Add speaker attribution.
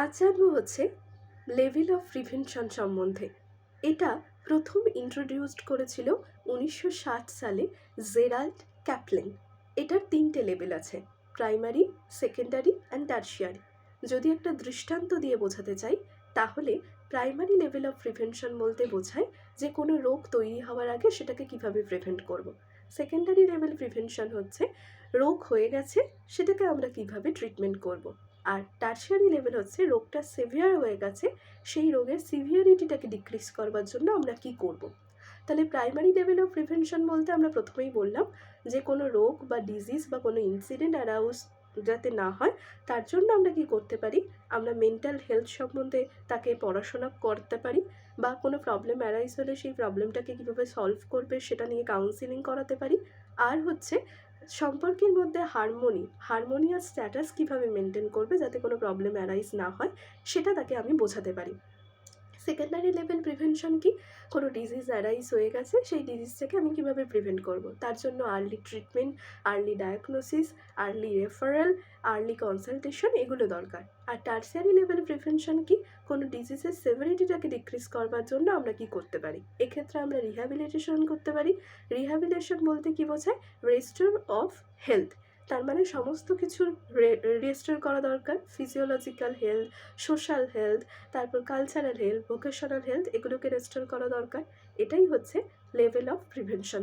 Speaker 1: আজ জানবো হচ্ছে লেভেল অফ প্রিভেনশন সম্বন্ধে। এটা প্রথম ইন্ট্রোডিউসড করেছিল 1960 সালে জেরাল্ড ক্যাপলিন। এটার 3টে লেভেল আছে: প্রাইমারি, সেকেন্ডারি অ্যান্ড টারশিয়ারি। যদি একটা দৃষ্টান্ত দিয়ে বোঝাতে চাই তাহলে প্রাইমারি লেভেল অফ প্রিভেনশন বলতে বোঝায় যে কোনো রোগ তৈরি হওয়ার আগে সেটাকে কিভাবে প্রিভেন্ট করব। সেকেন্ডারি লেভেল প্রিভেনশন হচ্ছে রোগ হয়ে গেছে, সেটাকে আমরা কিভাবে ট্রিটমেন্ট করব। আর টারশিয়ারি লেভেল হচ্ছে রোগটা সিভিয়ার হয়ে গেছে, সেই রোগের সিভিয়ারিটিটাকে ডিক্রিজ করবার জন্য আমরা কি করব। তাহলে প্রাইমারি লেভেল অফ প্রিভেনশন বলতে আমরা প্রথমেই বললাম যে কোনো রোগ বা ডিজিজ বা কোনো ইনসিডেন্ট অ্যারাউজ যাতে না হয় তার জন্য আমরা কি করতে পারি, আমরা মেন্টাল হেলথ সম্বন্ধে তাকে পড়াশোনা করতে পারি, বা কোনো প্রবলেম অ্যারাইজ হলে সেই প্রবলেমটাকে কীভাবে সলভ করবে সেটা নিয়ে কাউন্সিলিং করাতে পারি। আর হচ্ছে সম্পর্কের মধ্যে হারমোনিয়াস স্ট্যাটাস কীভাবে মেনটেন করবে যাতে কোনো প্রবলেম অ্যারাইজ না হয় সেটা তাকে আমি বোঝাতে পারি। সেকেন্ডারি লেভেল প্রিভেনশন কি, কোনো ডিজিজ অ্যারাইজ হয়ে গেছে, সেই ডিজিজটাকে আমি কীভাবে প্রিভেন্ট করব, তার জন্য early treatment, early diagnosis, early referral, early consultation এগুলো দরকার। আর টারশিয়ারি লেভেল প্রিভেনশন কি, কোনো ডিজিজের সেভারিটিটাকে ডিক্রিজ করবার জন্য আমরা কি করতে পারি, এক্ষেত্রে আমরা রিহ্যাবিলিটেশন করতে পারি। রিহ্যাবিলিটেশন বলতে কি বোঝায়, রেস্টোর অফ হেলথ, তার মানে সমস্ত কিছুর রেস্টোর করা দরকার, ফিজিওলজিক্যাল হেলথ, সোশ্যাল হেলথ, তারপর কালচারাল হেলথ, ভোকেশনাল হেলথ, এগুলোকে রেস্টোর করা দরকার। এটাই হচ্ছে লেভেল অফ প্রিভেনশন।